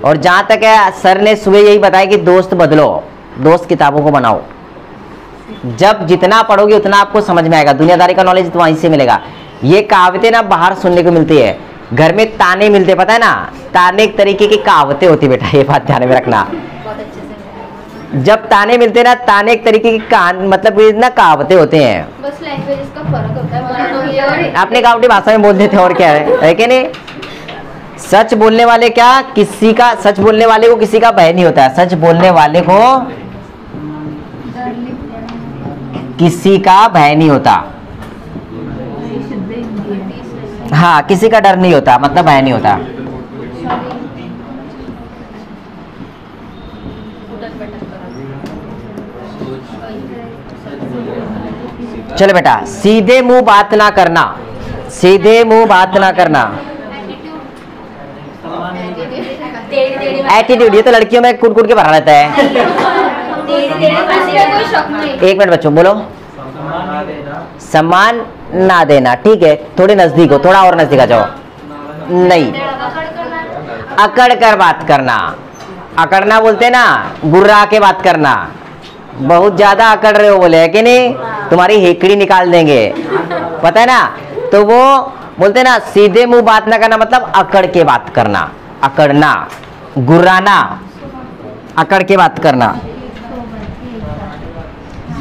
और जहां तक है, सर ने सुबह यही बताया कि दोस्त बदलो, दोस्त किताबों को बनाओ। जब जितना पढ़ोगे उतना आपको समझ में आएगा, दुनियादारी का नॉलेज तो वहीं से मिलेगा। ये कहावतें ना बाहर सुनने को मिलती है, घर में ताने मिलते, पता है ना। ताने एक तरीके की कहावतें होती बेटा, ये बात ध्यान में रखना। बहुत अच्छे से। जब ताने मिलते ना, ताने एक तरीके की कहानी मतलब ये ना कहावतें होते हैं। बस लैंग्वेज का फर्क होता है। अपने गाँव की भाषा में बोल देते हैं, और क्या है कि नहीं। सच बोलने वाले क्या, किसी का, सच बोलने वाले को किसी का भय नहीं होता है, सच बोलने वाले को किसी का भय नहीं होता। हाँ, किसी का डर नहीं होता मतलब भय नहीं होता। चलो बेटा, सीधे मुंह बात ना करना, सीधे मुंह बात ना करना। एटीट्यूड, ये तो लड़कियों में कुट कुट के भरा रहता है। कोई शक नहीं। एक मिनट बच्चों, बोलो। सम्मान ना देना, ठीक है। थोड़े नजदीक हो, थोड़ा और नजदीक आ जाओ। नहीं, अकड़ कर बात करना। अकड़ना बोलते ना, गुर्रा के बात करना। बहुत ज्यादा अकड़ रहे हो बोले, है कि नहीं? तुम्हारी हेकड़ी निकाल देंगे, पता है ना? तो वो बोलते ना, सीधे मुंह बात ना करना मतलब अकड़ के बात करना। अकड़ना, गुर्राना, अकड़ के बात करना।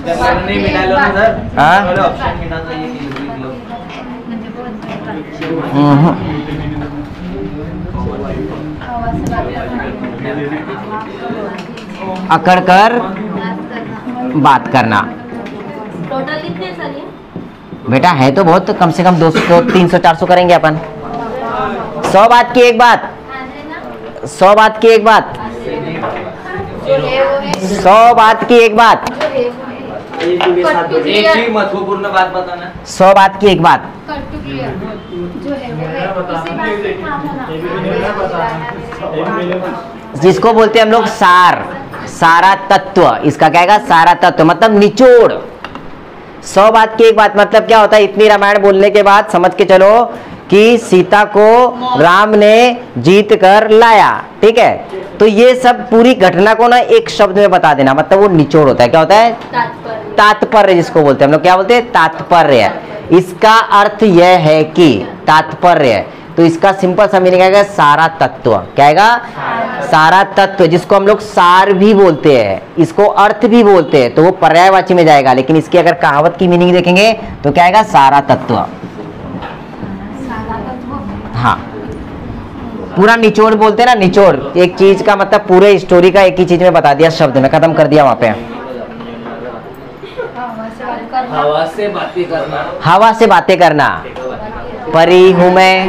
नहीं मिटा लो ना सर, हाँ? वाला ऑप्शन मिटा दो, ये लिख लो। अकड़ कर बात करना। टोटल कितने साल है? बेटा है तो बहुत, कम से कम 200 300 400 करेंगे अपन। 100 बात की एक बात, 100 बात की एक बात, 100 बात की एक बात, एक ही महत्वपूर्ण बात बताना। 100 बात की एक बात। जो है वो है, उसी बात पे काम होना। जिसको बोलते हैं हम लोग सार, सारा तत्व। इसका क्या है? सारा तत्व मतलब निचोड़। 100 बात की एक बात मतलब क्या होता है? इतनी रामायण बोलने के बाद समझ के चलो कि सीता को राम ने जीत कर लाया, ठीक है? तो ये सब पूरी घटना को ना एक शब्द में बता देना, मतलब वो निचोड़ होता है। क्या होता है? तात्पर्य। तात्पर्य, जिसको बोलते हैं हम लोग क्या बोलते हैं? तात्पर्य। इसका अर्थ यह है कि तात्पर्य, तो इसका सिंपल सा मीनिंग आएगा सारा तत्व। क्या आएगा? सारा तत्व, जिसको हम लोग सार भी बोलते हैं, इसको अर्थ भी बोलते हैं, तो वो पर्यायवाची में जाएगा। लेकिन इसकी अगर कहावत की मीनिंग देखेंगे तो क्या आएगा? सारा तत्व। हाँ, पूरा निचोड़ बोलते हैं ना, निचोड़। एक चीज का मतलब पूरे स्टोरी का एक ही चीज में बता दिया, शब्द में खत्म कर दिया वहां पे। हवा से बातें करना। हवा से बातें करना। परी हूं मैं,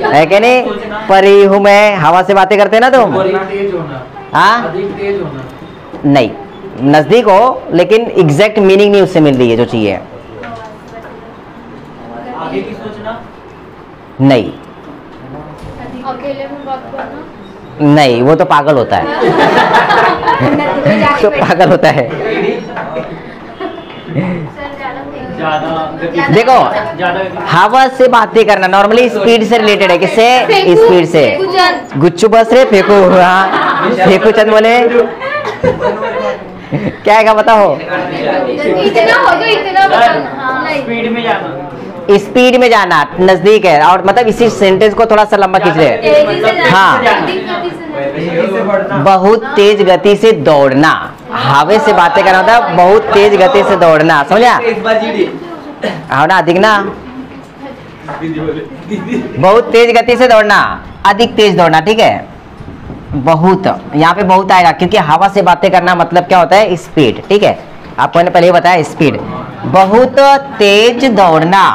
है कि नहीं? परी हूं मैं, हवा से बातें करते हैं ना तुम। तेज होना, हाँ, अधिक तेज होना। नहीं, नजदीक हो, लेकिन एग्जैक्ट मीनिंग नहीं उससे मिल रही है जो चाहिए। आगे की सोचना। नहीं अकेले में बात करना। नहीं, वो तो पागल होता है। तो पागल होता है। ज्यादा देखो, ज्यादा हवा से बातें करना नॉर्मली स्पीड से रिलेटेड है। किससे? स्पीड से। गुच्चू बस रे फेंको, हाँ फेंको चंद बोले। क्या है बताओ? इतना हो गया, इतना बताना। हाँ, स्पीड में जाना। स्पीड में जाना, नजदीक है। और मतलब इसी सेंटेंस को थोड़ा सा लंबा खींच रहे। तेजी से जाना। हाँ, बहुत तेज गति से दौड़ना। हवा से बातें करना होता है बहुत तेज गति से दौड़ना, समझा? एक बार जीडी। हाँ ना, अधिक ना, बहुत तेज गति से दौड़ना, अधिक तेज दौड़ना, ठीक है? बहुत, यहाँ पे बहुत आएगा क्योंकि हवा से बातें करना मतलब क्या होता है? स्पीड, ठीक है? आपको मैंने पहले ही बताया स्पीड। बहुत तेज दौड़ना।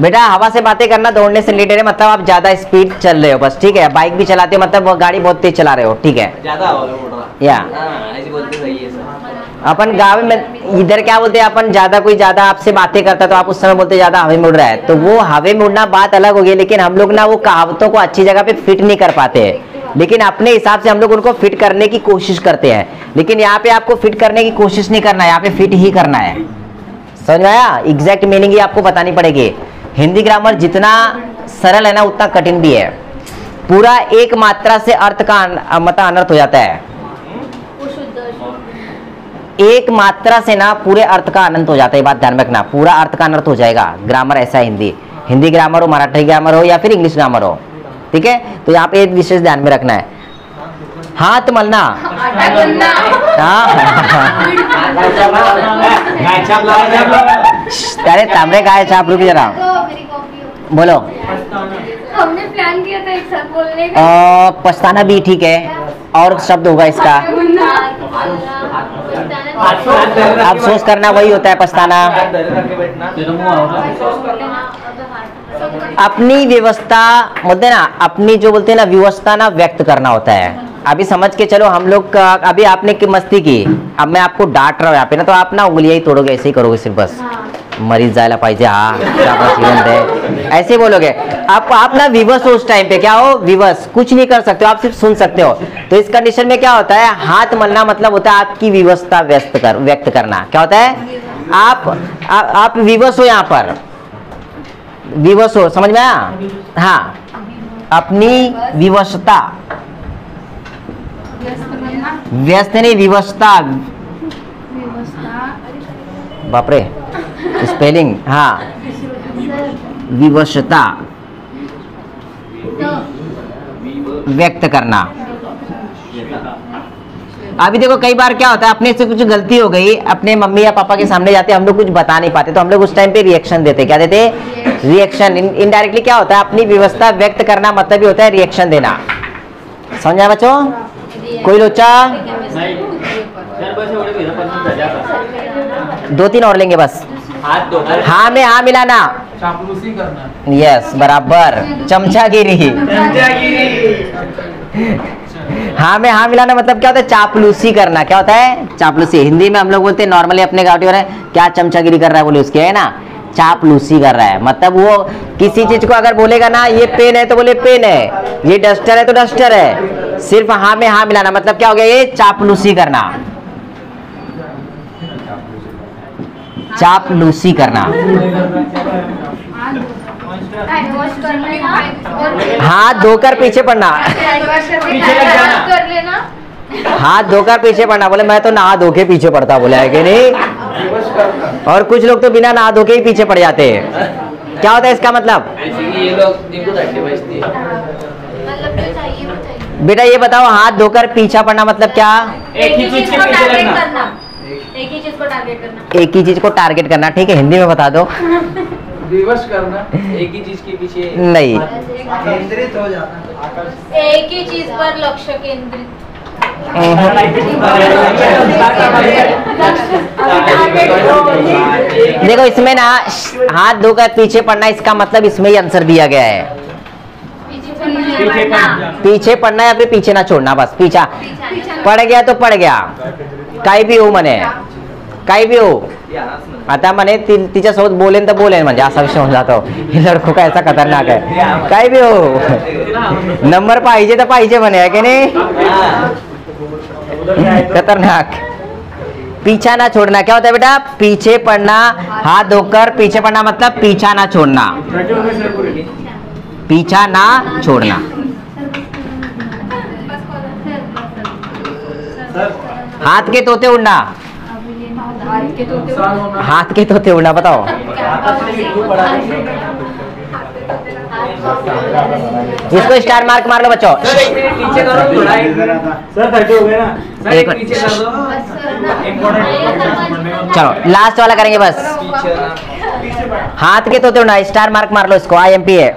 बेटा हवा से बातें करना दौड़ने से रिलेटेड है, मतलब आप ज्यादा स्पीड चल रहे हो बस, ठीक है? बाइक भी चलाते हो मतलब गाड़ी बहुत तेज चला रहे हो, ठीक है? ज्यादा हो रहा। या हाँ, ऐसे बोलते सही है सर। अपन गाँव में इधर क्या बोलते हैं? अपन ज्यादा, कोई ज्यादा आपसे बातें करता है तो आप उस समय बोलते ज्यादा हवे में उड़ रहा है, तो वो हवे में उड़ना बात अलग हो गई। लेकिन हम लोग ना वो कहावतों को अच्छी जगह पे फिट नहीं कर पाते हैं, लेकिन अपने हिसाब से हम लोग उनको फिट करने की कोशिश करते हैं। लेकिन यहाँ पे आपको फिट करने की कोशिश नहीं करना है, यहाँ पे फिट ही करना है। समझ में आया? एग्जैक्ट मीनिंग ही आपको बतानी पड़ेगी। हिंदी ग्रामर जितना सरल है ना उतना कठिन भी है। पूरा एक मात्रा से अर्थ का मतलब अनर्थ हो जाता है। एक मात्रा से ना पूरे अर्थ का अनंत हो जाता है, ये बात ध्यान में रखना। पूरा अर्थ का अनर्थ हो जाएगा। ग्रामर ऐसा है, हिंदी ग्रामर हो, मराठी ग्रामर हो या फिर इंग्लिश ग्रामर हो, ठीक है? तो यहाँ पे एक विशेष ध्यान में रखना है। हाथ मलना, हाँ अरे तामरे गाय छाप, रुक जरा, मेरी कॉपी। बोलो। हमने प्लान किया था एक साथ बोलने का। पछताना भी ठीक है, और शब्द होगा इसका। अफसोस करना वही होता है पछताना। अपनी व्यवस्था बोलते हैं ना, अपनी जो बोलते हैं ना व्यवस्था ना व्यक्त करना होता है। अभी समझ के चलो हम लोग का, अभी आपने की मस्ती की, अब मैं आपको डांट रहा हूँ यहाँ पे ना, तो आप ना उंगलियां ही तोड़ोगे, ऐसे ही करोगे सिर्फ बस, मरीज जायला पाहिजे हाँ ऐसे ही बोलोगे। आप ना विवश हो उस टाइम पे, क्या हो विवश, कुछ नहीं कर सकते हो, आप सिर्फ सुन सकते हो। तो इस कंडीशन में क्या होता है, हाथ मलना मतलब होता है आपकी व्यवस्था व्यक्त करना। क्या होता है, आप विवश हो, यहाँ पर विवश हो, समझ में आया? हाँ, अपनी विवशता, व्यस्त नहीं विवशता, बाप रे स्पेलिंग, हाँ विवशता व्यक्त करना। अभी देखो कई बार क्या होता है, अपने से कुछ गलती हो गई, अपने मम्मी या पापा के सामने जाते, हम लोग कुछ बता नहीं पाते, तो हम लोग उस टाइम पे रिएक्शन देते। क्या देते? रिएक्शन। इनडायरेक्टली क्या होता है, अपनी व्यवस्था व्यक्त करना मतलब ही होता है रिएक्शन देना। समझा बच्चों? कोई लोचा? 2-3 और लेंगे बस। हाँ में हाँ मिलाना, चापलूसी करना। यस बराबर, चमचागिरी। हाँ में हाँ मिलाना मतलब क्या होता है, चापलूसी करना। क्या होता है? चापलूसी। हिंदी में हम लोग बोलते हैं नॉर्मली अपने गाँव में, क्या चमचागिरी कर रहा है बोले उसके, है ना, चापलूसी कर रहा है। मतलब वो किसी चीज को अगर बोलेगा ना, ये पेन है तो बोले पेन है, ये डस्टर है तो डस्टर है, सिर्फ हाँ में हाँ मिलाना मतलब क्या हो गया, ये चापलूसी करना। चापलूसी करना। हाथ धोकर पीछे पड़ना, कर लेना, हाथ धोकर पीछे पड़ना। बोले मैं तो नहा धो के पीछे पड़ता, बोला है कि नहीं? और कुछ लोग तो बिना नहा धो के ही पीछे पड़ जाते हैं। क्या होता है इसका मतलब? ये लोग जिनको धट्टी बजती है। मतलब जो चाहिए वो चाहिए। बेटा ये बताओ, हाथ धोकर पीछा पड़ना मतलब क्या? एक ही चीज को टारगेट करना, एक ही चीज को टारगेट करना। एक ही चीज को टारगेट करना, ठीक है, हिंदी में बता दो। रिवर्स करना, एक ही चीज के पीछे नहीं, केंद्रित हो जाना। एक ही चीज पर लक्ष्य केंद्रित। देखो इसमें ना हाथ धोकर पीछे पड़ना, इसका मतलब इसमें ही आंसर दिया गया है, पीछे पड़ना या फिर पीछे ना छोड़ना, बस पीछा पड़ गया तो पड़ गया, काही भी हो म्हणे, काही भी हो। आता म्हणे तिच्या सोबत बोलेन तर बोलेन, म्हणजे असा विषय होऊन जातो। हे लडको का ऐसा खतरनाक है, काही भी हो, नंबर पाहिजे तर पाहिजे म्हणे, है की नाही? खतरनाक। पीछा ना छोड़ना क्या होता है बेटा? पीछे पड़ना, हाथ धोकर पीछे पड़ना मतलब पीछा ना छोड़ना, पीछा ना छोड़ना। हाथ के तोते उड़ना, हाथ के तोते उड़ना बताओ। इसको स्टार मार्क मार लो बच्चों। पीछे करो थोड़ा, सर 30 हो गए ना सर, एक पीछे कर दो। चलो लास्ट वाला करेंगे बस। हाथ के तोते उड़ना, स्टार मार्क मार लो इसको, IMP है।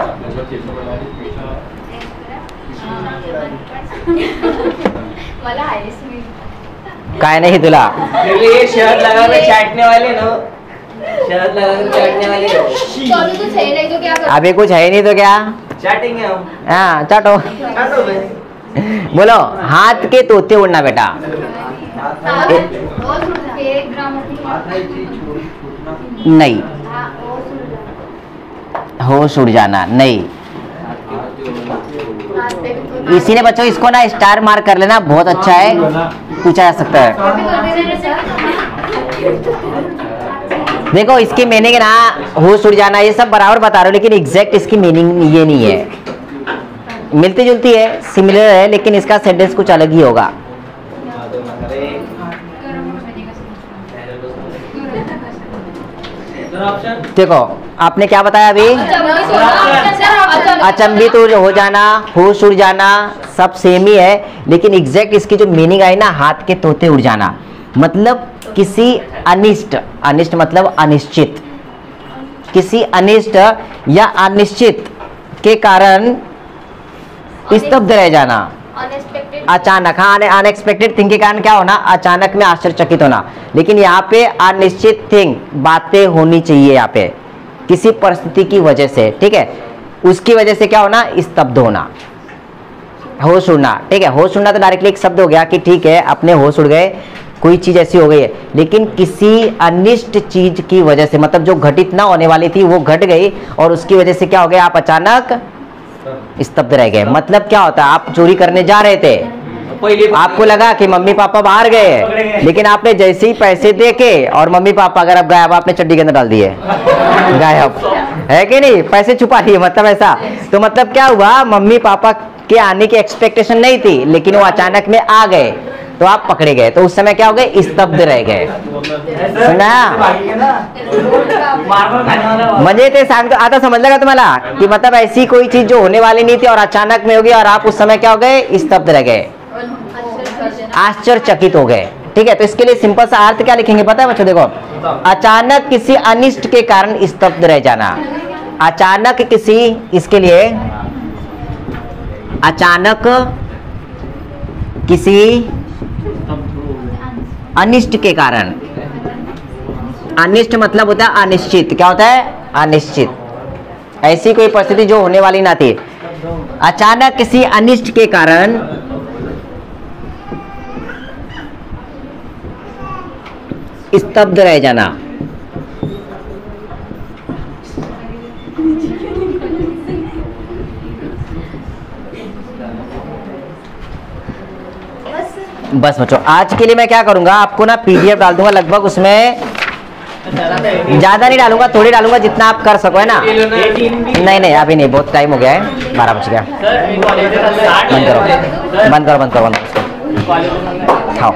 मला आहेच मी। काय नहीं तुला? ये शहद लगा के चाटने वाले ना, शहद लगा के चाटने वाले। चलो तो सही नहीं तो क्या करूं? अभी कुछ है नहीं तो क्या? चाटेंगे हम। हाँ चाटो। चाटो बे। बोलो, हाथ के तोते उड़ना बेटा। एक ग्राम नहीं, होश उड़ जाना नहीं। इसी ने बच्चों इसको ना स्टार मार्क कर लेना, बहुत अच्छा है, पूछा जा सकता है। देखो इसकी मीनिंग ना होश उड़ जाना, ये सब बराबर बता रहे हो, लेकिन एग्जैक्ट इसकी मीनिंग ये नहीं है, मिलती जुलती है, सिमिलर है, लेकिन इसका सेंटेंस कुछ अलग ही होगा। देखो आपने क्या बताया अभी? अचंभित हो जाना, होश उड़ जाना, सब सेम ही है, लेकिन एग्जैक्ट इसकी जो मीनिंग आई ना, हाथ के तोते उड़ जाना मतलब किसी अनिष्ट, अनिष्ट मतलब अनिश्चित, किसी अनिष्ट या अनिश्चित के कारण स्तब्ध रह जाना, अनएक्सपेक्टेड, अचानक। हाँ, अनएक्सपेक्टेड थिंग के कारण क्या होना, अचानक में आश्चर्यचकित होना, लेकिन यहाँ पे अनिश्चित थिंग, बातें होनी चाहिए यहाँ पे किसी परिस्थिति की वजह से, ठीक है। उसकी वजह से क्या होना, स्तब्ध होना, होश उड़ना। ठीक है, होश उड़ना तो डायरेक्टली एक शब्द हो गया कि ठीक है अपने होश उड़ गए, कोई चीज ऐसी हो गई है, लेकिन किसी अनिष्ट चीज की वजह से, मतलब जो घटित ना होने वाली थी वो घट गई और उसकी वजह से क्या हो गया, आप अचानक स्तब्ध रह गए। मतलब क्या होता है, आप चोरी करने जा रहे थे, आपको लगा कि मम्मी पापा बाहर गए हैं, लेकिन आपने जैसे ही पैसे देके और मम्मी पापा अगर अब गायब, आपने चड्डी के अंदर डाल दिए, गायब है कि नहीं, पैसे छुपा लिए, मतलब ऐसा। तो मतलब क्या हुआ, मम्मी पापा के आने की एक्सपेक्टेशन नहीं थी, लेकिन वो अचानक में आ गए तो आप पकड़े गए, तो उस समय क्या हो गए, स्तब्ध रह गए। सुना मजे ते सांग तो आता समझ लगा तुम्हाला कि मतलब ऐसी कोई चीज जो होने वाली नहीं थी और अचानक में हो गई और आप उस समय क्या हो गए, स्तब्ध रह गए, आश्चर्यचकित हो गए। ठीक है, तो इसके लिए सिंपल सा अर्थ क्या लिखेंगे पता है बच्चों, देखो, अचानक किसी अनिष्ट के कारण स्तब्ध रह जाना। अचानक किसी, इसके लिए अचानक किसी अनिष्ट के कारण, अनिष्ट मतलब होता है अनिश्चित, क्या होता है, अनिश्चित, ऐसी कोई परिस्थिति जो होने वाली ना थी। अचानक किसी अनिष्ट के कारण स्तब्ध रह जाना। बस बच्चों, आज के लिए मैं क्या करूंगा, आपको ना पीडीएफ डाल दूंगा, लगभग उसमें ज्यादा नहीं डालूंगा, थोड़ी डालूंगा जितना आप कर सको, है ना। नहीं नहीं अभी नहीं, बहुत टाइम हो गया है, 12 बज गया। बंद करो बंद करो बंद करो, हाँ।